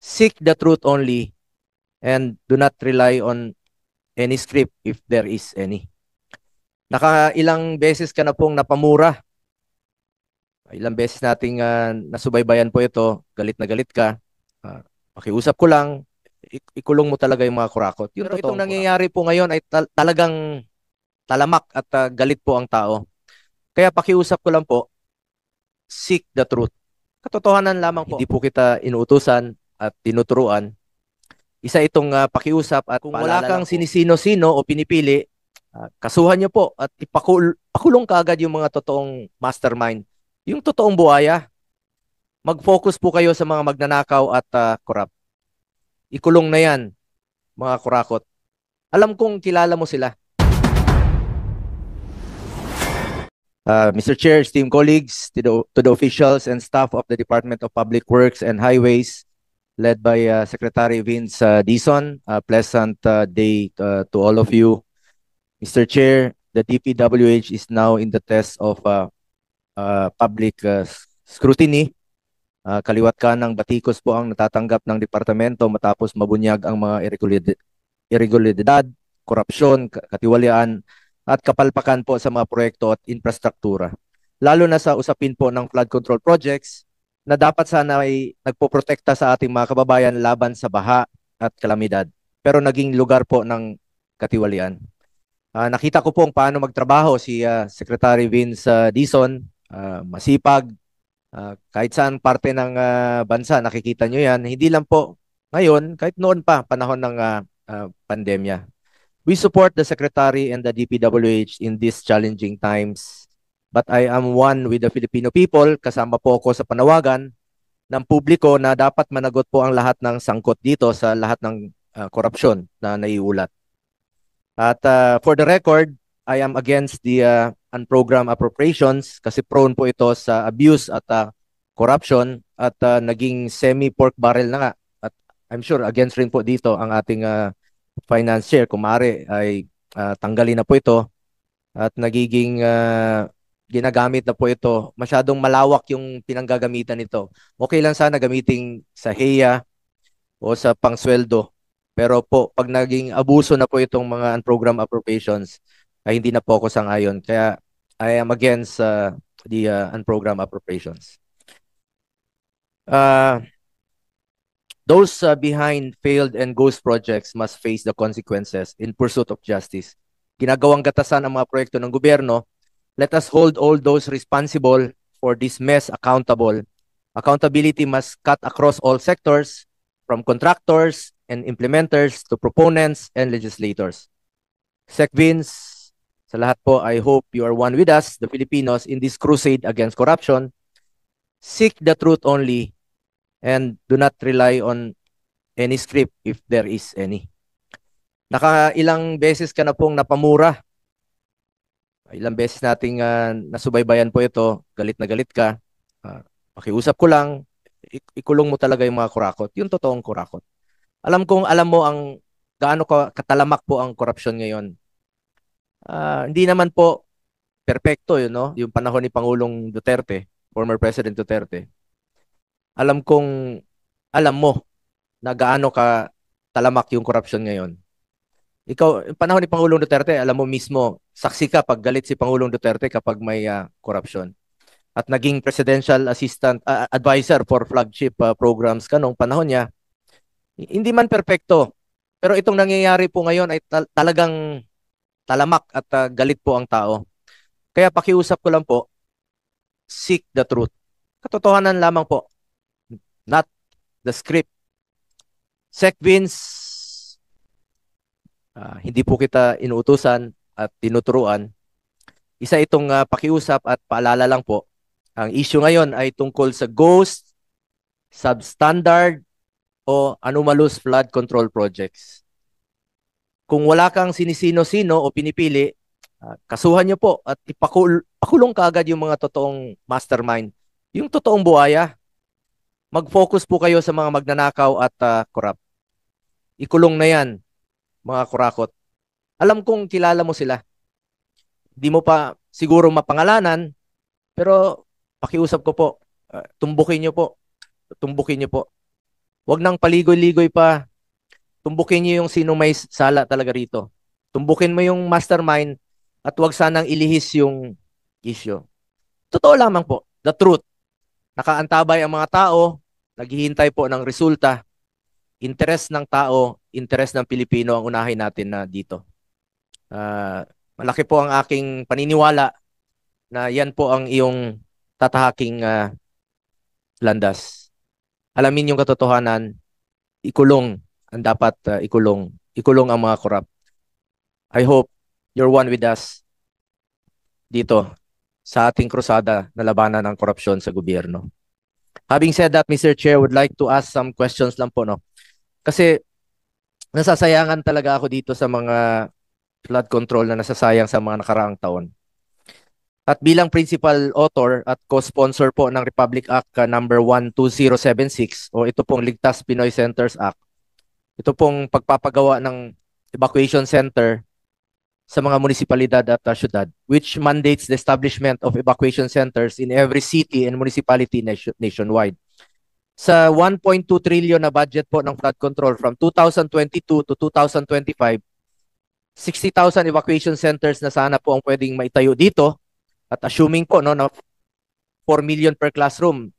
Seek the truth only and do not rely on any script if there is any. Nakailang beses ka na pong napamura. Ilang beses nating nasubaybayan po ito. Galit na galit ka. Pakiusap ko lang, ikulong mo talaga yung mga kurakot. Pero itong nangyayari po ngayon ay talagang talamak at galit po ang tao. Kaya pakiusap ko lang po, seek the truth. Katotohanan lamang po. Hindi po kita inuutusan at tinuturuan. Isa itong pakiusap at kung wala kang sinisino-sino o pinipili, kasuhan niyo po at pakulong kaagad yung mga totoong mastermind. Yung totoong buhaya, mag-focus po kayo sa mga magnanakaw at korap. Ikulong na yan, mga kurakot. Alam kong kilala mo sila. Mr. Chair, esteemed colleagues, to the officials and staff of the Department of Public Works and Highways, led by Secretary Vince Dizon, pleasant day to all of you. Mr. Chair, the DPWH is now in the test of public scrutiny. Kaliwat kanang batikos po ang natatanggap ng departamento matapos mabunyag ang mga irregularidad, korupsyon, katiwalian, at kapalpakan po sa mga proyekto at infrastruktura. Lalo na sa usapin po ng flood control projects na dapat sana ay nagpoprotekta sa ating mga kababayan laban sa baha at kalamidad. Pero naging lugar po ng katiwalian. Nakita ko po paano magtrabaho si Secretary Vince Dizon, masipag, kahit saan parte ng bansa, nakikita nyo yan. Hindi lang po ngayon, kahit noon pa, panahon ng pandemya. We support the Secretary and the DPWH in these challenging times. But I am one with the Filipino people. Kasama po ako sa panawagan ng publiko na dapat managot po ang lahat ng sangkot dito sa lahat ng korupsyon na naiulat. At for the record, I am against the unprogrammed appropriations kasi prone po ito sa abuse at corruption at naging semi-pork barrel na nga. At I'm sure against rin po dito ang ating finance chair. Kung maaari ay tanggalin na po ito at nagiging ginagamit na po ito. Masyadong malawak yung pinanggagamitan nito. Okay lang sana gamitin sa HEA o sa pangsweldo. Pero po, pag naging abuso na po itong mga unprogrammed appropriations, ay hindi na po ako sang-ayon. Kaya I am against the unprogrammed appropriations. Those behind failed and ghost projects must face the consequences in pursuit of justice. Ginagawang gatasan ang mga proyekto ng gobyerno. Let us hold all those responsible for this mess accountable. Accountability must cut across all sectors, from contractors and implementers to proponents and legislators. Sec Vince, sa lahat po, I hope you are one with us, the Filipinos, in this crusade against corruption. Seek the truth only and do not rely on any script if there is any. Nakailang beses ka na pong napamura. Ilang beses nating nasubaybayan po ito. Galit na galit ka. Pakiusap ko lang, ikulong mo talaga yung mga kurakot. Yung totoong kurakot. Alam kong alam mo ang gaano katalamak po ang korupsyon ngayon. Hindi naman po perpekto yun, no? Yung panahon ni Pangulong Duterte, former President Duterte. Alam mo na gaano ka talamak yung korupsyon ngayon. Ikaw, panahon ni Pangulong Duterte, alam mo mismo, saksi ka pag galit si Pangulong Duterte kapag may korupsyon. At naging presidential assistant, advisor for flagship programs ka nung panahon niya. Hindi man perpekto, pero itong nangyayari po ngayon ay talagang talamak at galit po ang tao. Kaya pakiusap ko lang po, seek the truth. Katotohanan lamang po, not the script. Sec Vince, hindi po kita inuutusan at tinuturuan. Isa itong pakiusap at paalala lang po. Ang issue ngayon ay tungkol sa ghost, substandard, o anomalous flood control projects. Kung wala kang sinisino-sino o pinipili, kasuhan niyo po at pakulong kaagad yung mga totoong mastermind. Yung totoong buhaya, mag-focus po kayo sa mga magnanakaw at korap. Ikulong na yan, mga kurakot. Alam kong kilala mo sila. Di mo pa siguro mapangalanan, pero pakiusap ko po, tumbukin niyo po. Tumbukin niyo po. Wag nang paligoy-ligoy pa. Tumbukin niyo yung sino may sala talaga rito. Tumbukin mo yung mastermind at wag sanang ilihis yung issue. Totoo lamang po, the truth. Nakaantabay ang mga tao, naghihintay po ng resulta. Interes ng tao, interes ng Pilipino ang unahin natin na dito. Malaki po ang aking paniniwala na yan po ang iyong tatahaking landas. Alamin yung katotohanan, ikulong ang dapat ikulong. Ikulong ang mga korap. I hope you're one with us dito sa ating krusada na labanan ng korupsyon sa gobyerno. Having said that, Mr. Chair, would like to ask some questions lang po, no? Kasi nasasayangan talaga ako dito sa mga flood control na nasasayang sa mga nakaraang taon. At bilang principal author at co-sponsor po ng Republic Act number 12076 o ito pong Ligtas Pinoy Centers Act. Ito pong pagpapagawa ng evacuation center sa mga munisipalidad at syudad, which mandates the establishment of evacuation centers in every city and municipality nationwide. Sa 1.2 trillion na budget po ng flood control from 2022 to 2025, 60,000 evacuation centers na sana po ang pwedeng maitayo dito at assuming po no, na 4 million per classroom,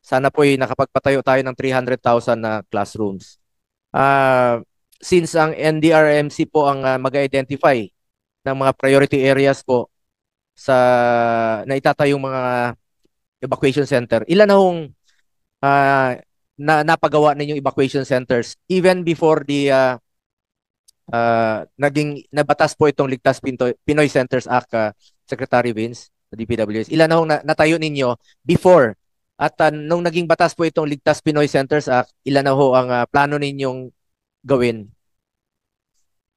sana po ay nakapagpatayo tayo ng 300,000 na classrooms. Since ang NDRMC po ang mag-identify ng mga priority areas po sa na itatayong mga evacuation center, ilan na hong napagawa ninyong evacuation centers even before the naging nabatas po itong Ligtas Pinoy Centers Act, Secretary Vince, sa DPWS. Ilan na hong natayo ninyo before? At nung naging batas po itong Ligtas Pinoy Centers Act, ilan na ho ang plano ninyong gawin?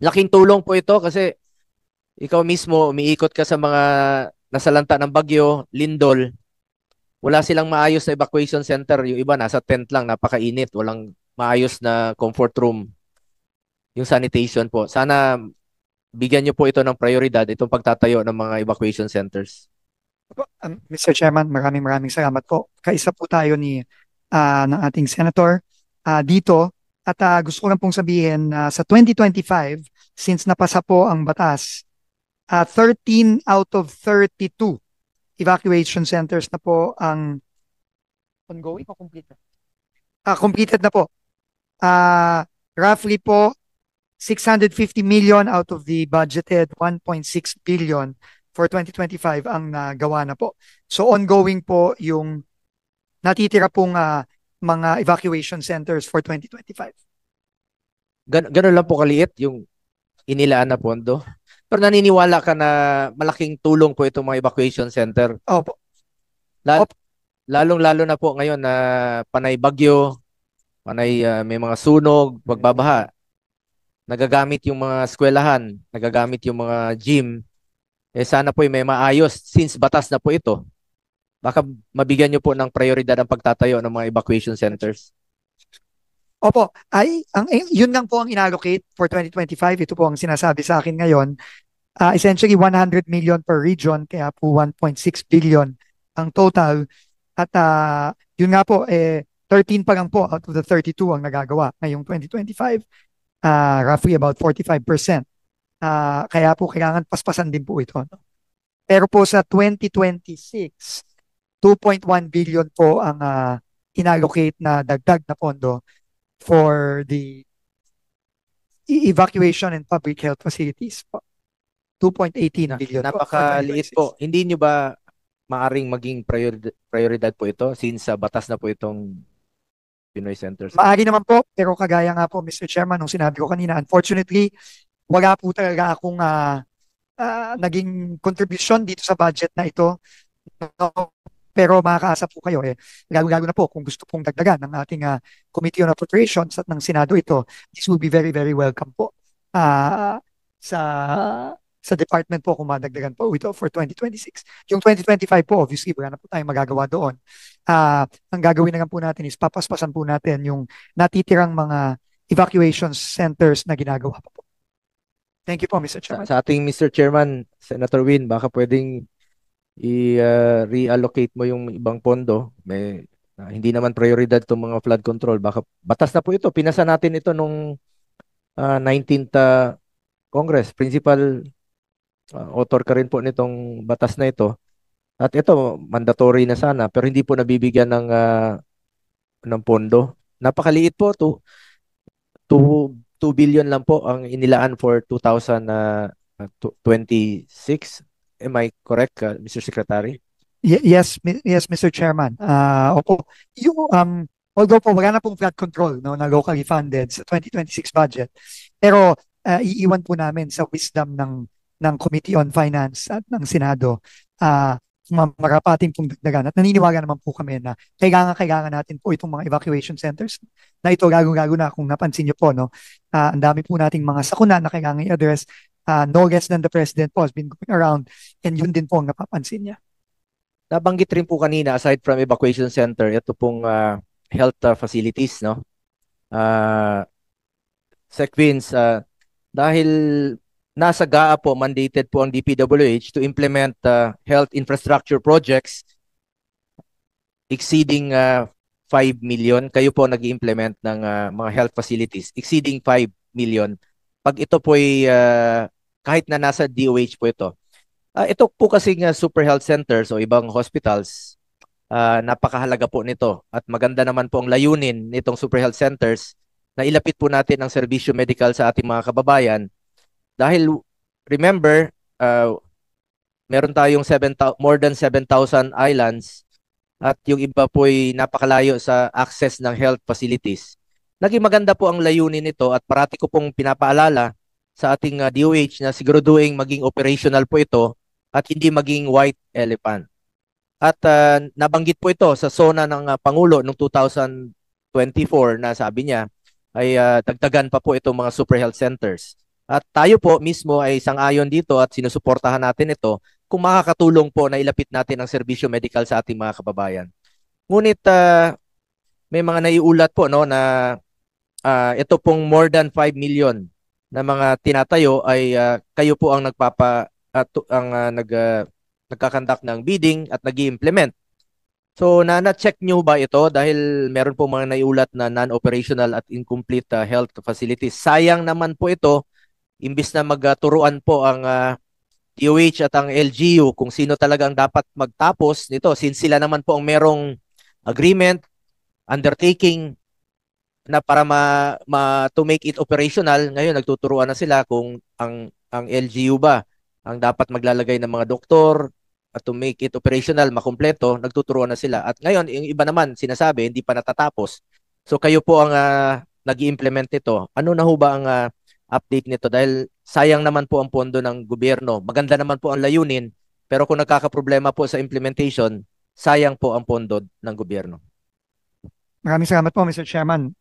Laking tulong po ito kasi ikaw mismo umiikot ka sa mga nasalanta ng bagyo, lindol. Wala silang maayos na evacuation center. Yung iba nasa tent lang, napakainit. Walang maayos na comfort room. Yung sanitation po. Sana bigyan niyo po ito ng prioridad, itong pagtatayo ng mga evacuation centers. Mr. Chairman, maraming salamat po. Kaisa po tayo ng ating senator dito. At gusto ko lang pong sabihin sa 2025, since napasa po ang batas, 13 out of 32 evacuation centers na po ang ongoing o completed? Completed na po. Roughly po, 650 million out of the budgeted 1.6 billion for 2025 ang nagawa na po. So ongoing po yung natitira pong mga evacuation centers for 2025. Ganun lang po kaliit yung inilaan na pondo. Pero naniniwala ka na malaking tulong po itong mga evacuation center? Opo. Lalong-lalo na po ngayon na panay bagyo, panay may mga sunog, pagbabaha. Nagagamit yung mga eskwelahan, nagagamit yung mga gym. Sana po may maayos since batas na po ito. Baka mabigyan nyo po ng prioridad ang pagtatayo ng mga evacuation centers. Opo, yun lang po ang inallocate for 2025. Ito po ang sinasabi sa akin ngayon. Essentially 100 million per region, kaya po 1.6 billion ang total. At yun nga po, 13 pa lang po out of the 32 ang nagagawa ngayong 2025. Roughly about 45%. Kaya po kailangan paspasan din po ito. No? Pero po sa 2026, 2.1 billion po ang inallocate na dagdag na pondo for the evacuation and public health facilities po. 2.18 billion po. Napakaliit po. Hindi nyo ba maaring maging prioridad po ito since batas na po itong Pinoy Centers? Maari naman po, pero kagaya nga po, Mr. Chairman, nung sinabi ko kanina, unfortunately, wala po talaga akong naging contribution dito sa budget na ito. No? Pero makakaasa po kayo, lalo na po kung gusto pong dagdagan ng ating Committee on Appropriations at ng Senado ito, this will be very, very welcome po sa department po kung madagdagan po ito for 2026. Yung 2025 po, obviously, wala na po tayong magagawa doon. Ang gagawin na lang po natin is papaspasan po natin yung natitirang mga evacuation centers na ginagawa po. Thank you po, Mr. Chairman. Sa ating Mr. Chairman, Senator Win, baka pwedeng i-reallocate mo yung ibang pondo. May Hindi naman prioridad itong mga flood control. Baka batas na po ito. Pinasa natin ito nung 19th Congress. Principal author ka rin po nitong batas na ito. At ito, mandatory na sana, pero hindi po nabibigyan ng pondo. Napakaliit po, 2 billion lang po ang inilaan for 2026. Am I correct, Mr. Secretary? Yes, Mr. Chairman. Opo. Yung, although po wala na pong flood control no, na locally funded sa 2026 budget, pero iiwan po namin sa wisdom ng Committee on Finance at ng Senado marapating pong dagdagan. At naniniwala naman po kami na kailangan natin po itong mga evacuation centers na ito lalo-lalo na kung napansin niyo po, no, ang dami po nating mga sakuna na kailangan i-address. No less than the President po has been going around and yun din po ang napapansin niya. Nabanggit rin po kanina, aside from evacuation center, ito pong health facilities, no? Sec Vince, dahil nasa GAA po, mandated po ang DPWH to implement health infrastructure projects exceeding 5 million. Kayo po nag-implement ng mga health facilities exceeding 5 million. Pag ito po ay kahit na nasa DOH po ito. Ito po kasing super health centers o ibang hospitals, napakahalaga po nito. At maganda naman po ang layunin nitong super health centers na ilapit po natin ang serbisyo medical sa ating mga kababayan. Dahil remember, meron tayong more than 7,000 islands at yung iba po ay napakalayo sa access ng health facilities. Naging maganda po ang layunin nito at parati ko pong pinapaalala sa ating DOH na siguraduhin maging operational po ito at hindi maging white elephant. At nabanggit po ito sa SONA ng Pangulo noong 2024 na sabi niya ay dagdagan pa po itong mga super health centers. At tayo po mismo ay sang-ayon dito at sinusuportahan natin ito kung makakatulong po na ilapit natin ang serbisyo medical sa ating mga kababayan. Ngunit may mga naiulat po no na ito pong more than 5 million na mga tinatayo ay kayo po ang nagkakandak ng bidding at nag-i-implement. So na-check nyo ba ito dahil meron po mga naiulat na non-operational at incomplete health facilities. Sayang naman po ito, imbis na magturuan po ang DOH at ang LGU kung sino talagang dapat magtapos nito since sila naman po ang merong agreement, undertaking na para to make it operational. Ngayon nagtuturuan na sila kung ang LGU ba ang dapat maglalagay ng mga doktor at to make it operational, makumpleto, nagtuturuan na sila. At ngayon, yung iba naman sinasabi, hindi pa natatapos. So kayo po ang nag-i-implement nito. Ano na ho ba ang update nito? Dahil sayang naman po ang pondo ng gobyerno. Maganda naman po ang layunin, pero kung nagkakaproblema po sa implementation, sayang po ang pondo ng gobyerno. Maraming salamat po, Mr. Chairman.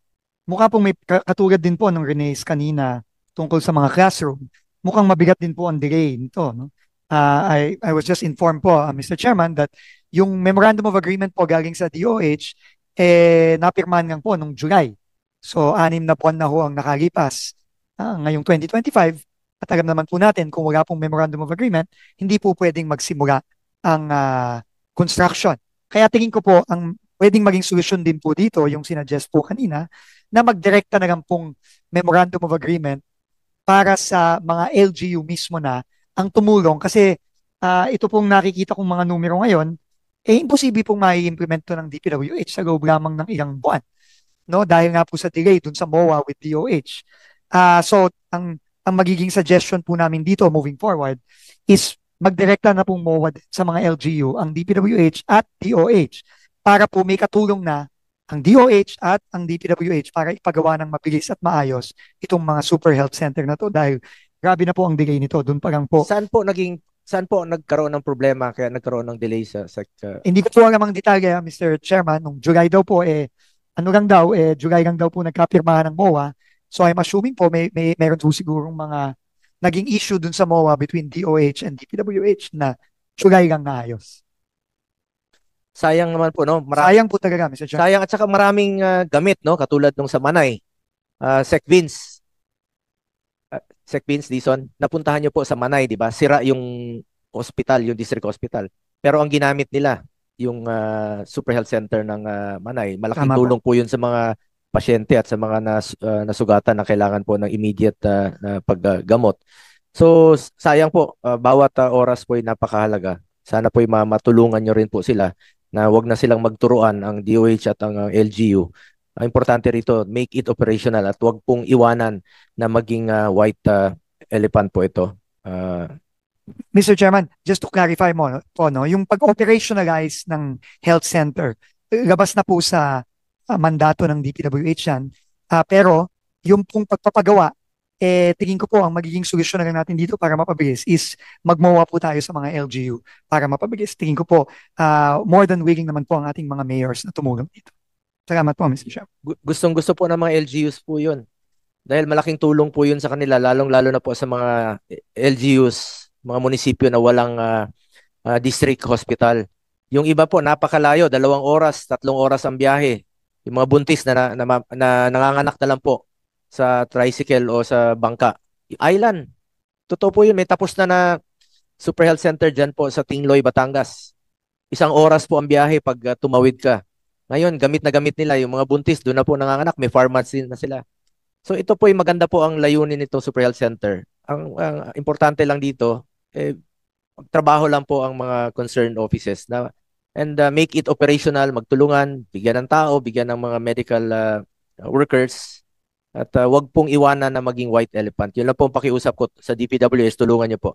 Mukha pong may katulad din po ng Rene's kanina tungkol sa mga classroom. Mukhang mabigat din po ang delay nito. No? I was just informed po, Mr. Chairman, that yung Memorandum of Agreement po galing sa DOH, napirmahan lang po noong July. So, 6 na buwan na ho ang nakalipas. Ngayong 2025, at alam naman po natin kung wala pong Memorandum of Agreement, hindi po pwedeng magsimula ang construction. Kaya tingin ko po, ang pwedeng maging solusyon din po dito, yung sinuggest po kanina, na magdirekta na lang pong Memorandum of Agreement para sa mga LGU mismo na ang tumulong kasi ito pong nakikita kong mga numero ngayon, imposible pong mai-implement to ng DPWH sa loob lamang ng ilang buwan. No? Dahil nga po sa delay dun sa MOA with DOH. So, ang magiging suggestion po namin dito moving forward is magdirekta na pong MOA sa mga LGU, ang DPWH at DOH para po may katulong na ang DOH at ang DPWH para ipagawa ng mabilis at maayos itong mga super health center na to dahil grabe na po ang delay nito. Doon pa lang po. Saan po nagkaroon ng problema kaya nagkaroon ng delay sa Hindi ko po alam ang detalye, Mr. Chairman. Nung July daw po, July lang daw po nagkapirmahan ng MOA. So I'm assuming po meron po sigurong mga naging issue dun sa MOA between DOH and DPWH na July lang naayos. Sayang naman po, no? Sayang po talaga, Mr. Chairman. Sayang at saka maraming gamit, no? Katulad nung sa Manay. Sec Vince, Dison, napuntahan niyo po sa Manay, di ba? Sira yung hospital, yung district hospital. Pero ang ginamit nila, yung Super Health Center ng Manay. Malaking Tama po. tulong po yun sa mga pasyente at sa mga nasugatan na kailangan po ng immediate na paggamot. So sayang po, bawat oras po ay napakahalaga. Sana po ay matulungan nyo rin po sila na wag na silang magturuan ang DOH at ang LGU. Ang importante rito, make it operational at wag pong iwanan na maging white elephant po ito. Mr. Chairman, just to clarify mo po, no, yung pag-operationalize ng health center, labas na po sa mandato ng DPWH yan. Pero yung pong pagpapagawa, tingin ko po ang magiging solusyon na lang natin dito para mapabilis is magmawa po tayo sa mga LGU para mapabilis. Tingin ko po, more than willing naman po ang ating mga mayors na tumulong dito. Salamat po, Mr. Chairman. Gustong-gusto po ng mga LGUs po yun. Dahil malaking tulong po yun sa kanila, lalong-lalo na po sa mga LGUs, mga munisipyo na walang district hospital. Yung iba po, napakalayo, 2 oras, 3 oras ang biyahe. Yung mga buntis na nanganganak na lang po sa tricycle o sa bangka. Island. Totoo po yun, may tapos na Super Health Center dyan po sa Tingloy, Batangas. 1 oras po ang biyahe pag tumawid ka. Ngayon, gamit na gamit nila yung mga buntis, doon na po nanganganak, may pharmacy na sila. So ito po ay maganda po ang layunin nito Super Health Center. Ang importante lang dito, trabaho lang po ang mga concerned offices na and make it operational, magtulungan, bigyan ng tao, bigyan ng mga medical workers at wag pong iwanan na maging white elephant. Yun lang po ang pakiusap ko sa DPWH, tulungan niyo po.